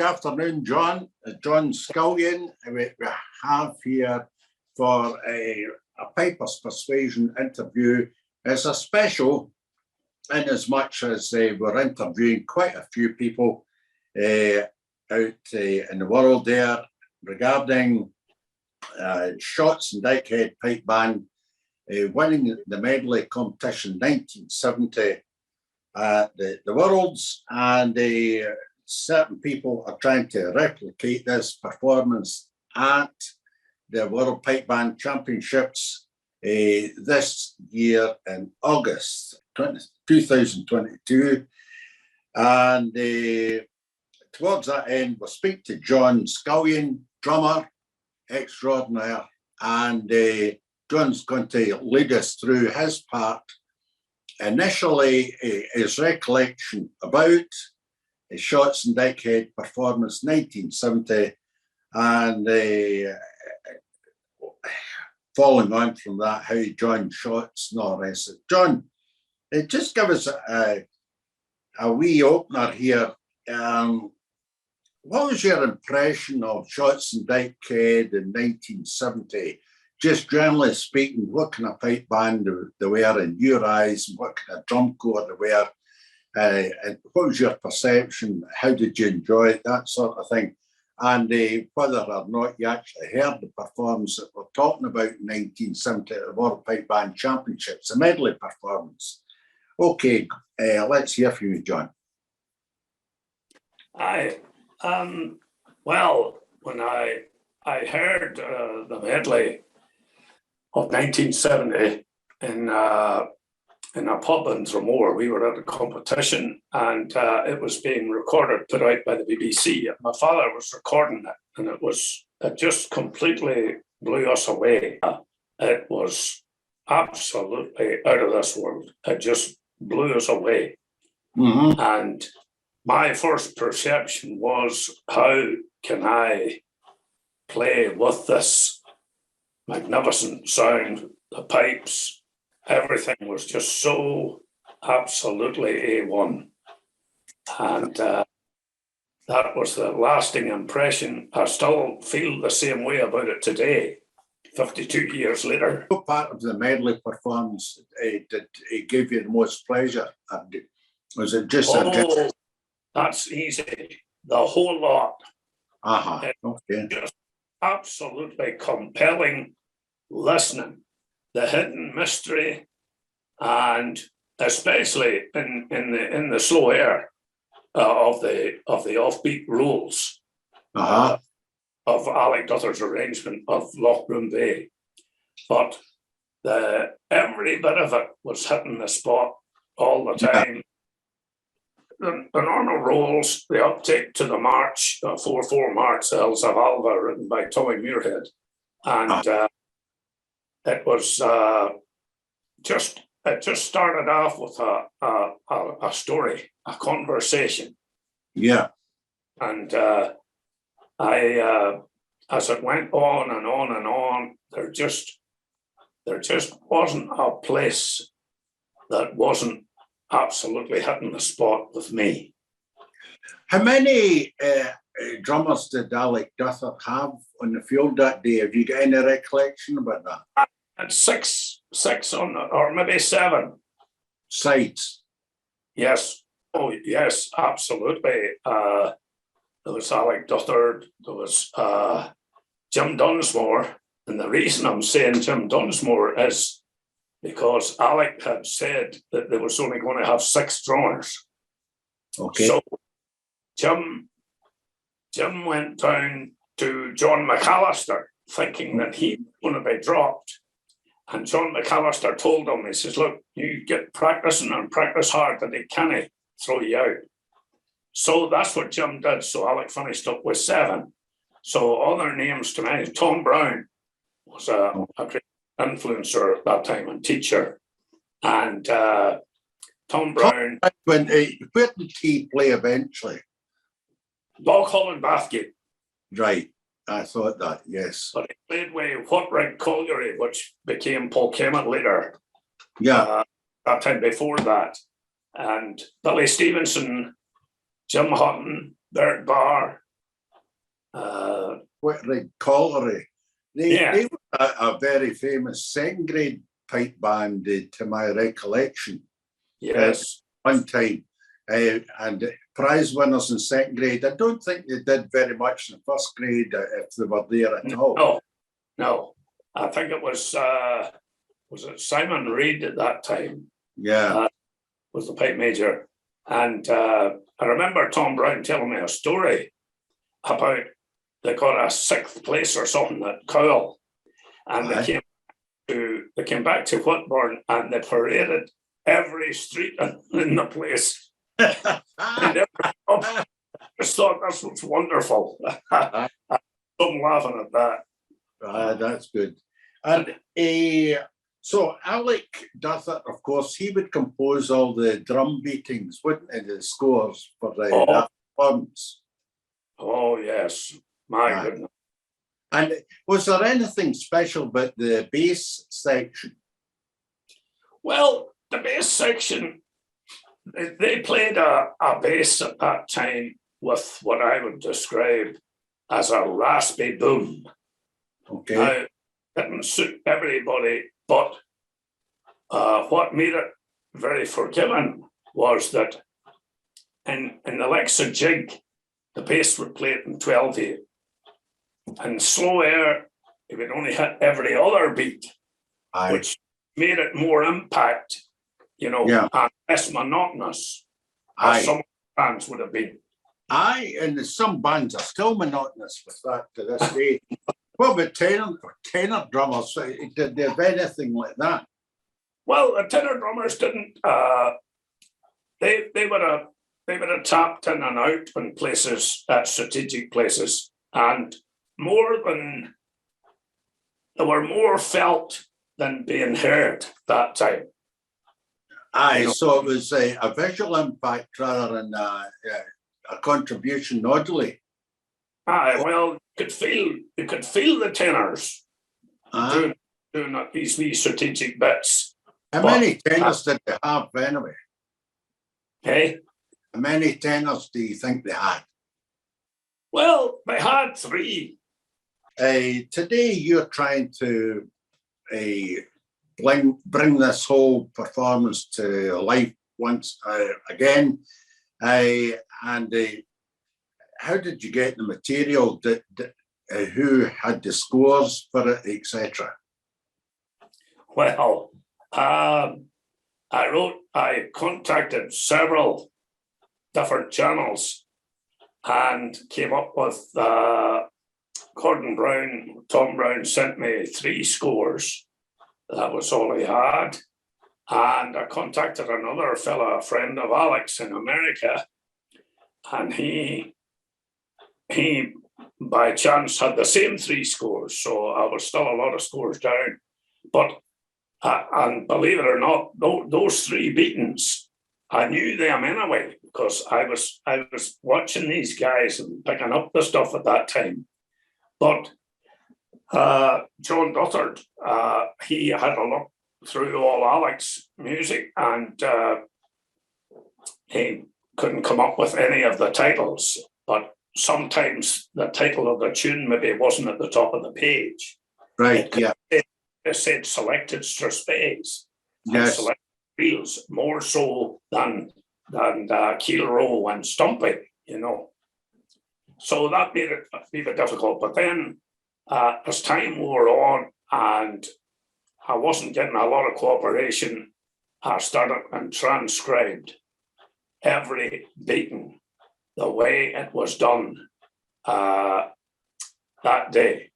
good afternoon, John. John Scullion, we have here for a Pipers'Persuasion interview. It's a special in as much as we're interviewing quite a few people out in the world there regarding Shotts and Dykehead Pipe Band winning the medley competition 1970 at the Worlds, and certain people are trying to replicate this performance at the World Pipe Band Championships this year in August 2022. And towards that end, we'll speak to John Scullion, drummer extraordinaire, and John's going to lead us through his part. Initially, his recollection about his Shotts and Dykehead performance 1970, and following on from that, how he joined Shotts and all the rest. John, just give us a wee opener here. What was your impression of Shotts and Dykehead in 1970? Just generally speaking, what kind of pipe band they were in your eyes, and what kind of drum corps they were, and what was your perception? How did you enjoy it? That sort of thing. And whether or not you actually heard the performance that we're talking about in 1970 at the World Pipe Band Championships, the medley performance. Okay, let's hear from you, John. Well, when I heard the medley of 1970 in a pub in Dromore, we were at a competition, and it was being recorded, put out by the BBC. My father was recording it, and it just completely blew us away. It was absolutely out of this world. It just blew us away. Mm-hmm. And my first perception was, how can I play with this magnificent sound? The pipes, everything was just so absolutely A1. And that was the lasting impression. I still feel the same way about it today, 52 years later. What part of the medley performance did it give you the most pleasure? Was it just that's easy. The whole lot. Okay. Just absolutely compelling listening. The hidden mystery, and especially in the slow air of the offbeat rules of Alec Duthur's arrangement of Lochbroom Bay. But every bit of it was hitting the spot all the time. The normal rolls, the uptake to the march, the 4/4 march, El Zavalva, written by Tommy Muirhead, and it was it just started off with a story, a conversation. Yeah. And I as it went on and on and on, there just wasn't a place that wasn't absolutely hitting the spot with me. How many drummers did Alec Duthur have on the field that day? Have you got any recollection about that? And six on, or maybe seven sides. Yes. Oh, yes, absolutely. There was Alec Duthur. There was Jim Dunsmore, and the reason I'm saying Jim Dunsmore is because Alec had said that there was only going to have 6 drummers. Okay. So Jim went down to John McAllister thinking that he was going to be dropped. And John McAllister told him, he says, look, you get practicing and practice hard, that he can't throw you out. So that's what Jim did. So Alec finished up with 7. So other names to me, Tom Brown was a great influencer at that time and teacher. And Tom Brown. Where did he play eventually? Boghall Bathgate. Right. I thought that, yes. But he played with Whitrick Colliery, which became Paul Kemet later. Yeah. That time before that. And Billy Stevenson, Jim Hutton, Bert Barr, Collery. Yeah. They were a very famous second grade pipe band, to my recollection. Yes. One time. And prize winners in second grade. I don't think they did very much in first grade, if they were there at all. No. I think it was it Simon Reed at that time? Yeah. Was the pipe major. And I remember Tom Brown telling me a story about they got a 6th place or something at Cowell, and they came back to Whitburn, and they paraded every street in the place. And I just thought this was wonderful. I'm laughing at that. That's good. And so Alec Duthart, of course, he would compose all the drum beatings, wouldn't he? The scores for that performance. Oh yes, my goodness. And was there anything special about the bass section? Well, the bass section, they played a bass at that time with what I would describe as a raspy boom. Okay. Now, it didn't suit everybody, but what made it very forgiving was that in the Alexa jig, the bass would play it in 12/8. And slow air, it would only hit every other beat, which made it more impact, and less monotonous, as some bands would have been. And some bands are still monotonous with that to this day. What about tenor drummers? Did they have anything like that? Well, the tenor drummers didn't. They would have tapped in and out in places, at strategic places, and they were more felt than being heard that time. So it was a visual impact rather than a contribution noddily. Well, you could feel the tenors doing these wee strategic bits. How many tenors did they have anyway? Hey? How many tenors do you think they had? Well, they had 3. Today you're trying to bring this whole performance to life once again. And how did you get the material? Who had the scores for it, etc.? Well, I contacted several different channels and came up with Gordon Brown. Tom Brown sent me 3 scores. That was all he had. And I contacted another fella, a friend of Alex in America, and he by chance had the same 3 scores. So I was still a lot of scores down. But and believe it or not, those 3 beatings, I knew them anyway, because I was watching these guys and picking up the stuff at that time. But John Duthart, he had a look through all Alex music, and he couldn't come up with any of the titles. But sometimes the title of the tune maybe wasn't at the top of the page. Right. It said selected strathspeys. Yes. Selected reels, more so than Keel Row and Stumpy, So that made it a bit difficult. But then as time wore on and I wasn't getting a lot of cooperation, I started and transcribed every beating the way it was done that day.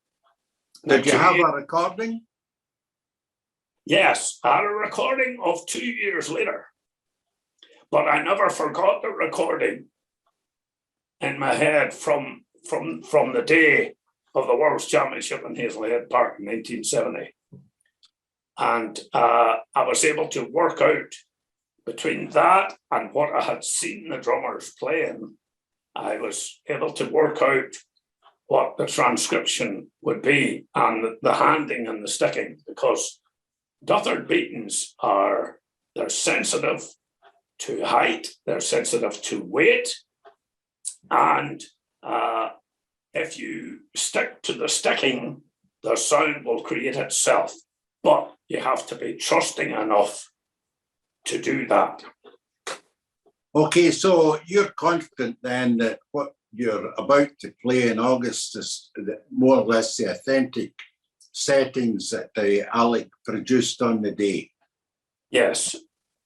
Did you have a recording? Yes, I had a recording of 2 years later, but I never forgot the recording in my head from the day of the World's Championship in Hazelhead Park in 1970. And I was able to work out between that and what I had seen the drummers playing, I was able to work out what the transcription would be and the handing and the sticking, because Duthart beatings they're sensitive to height, they're sensitive to weight, and if you stick to the sticking, the sound will create itself. But you have to be trusting enough to do that. Okay, so you're confident then that what you're about to play in August is more or less the authentic settings that Alec produced on the day? Yes.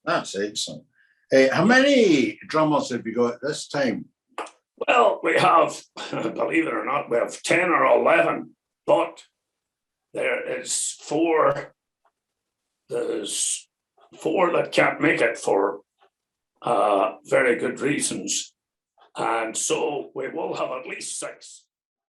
That's excellent. How many drummers have you got this time? Well, we have, believe it or not, we have 10 or 11, but there's four that can't make it for very good reasons. And so we will have at least 6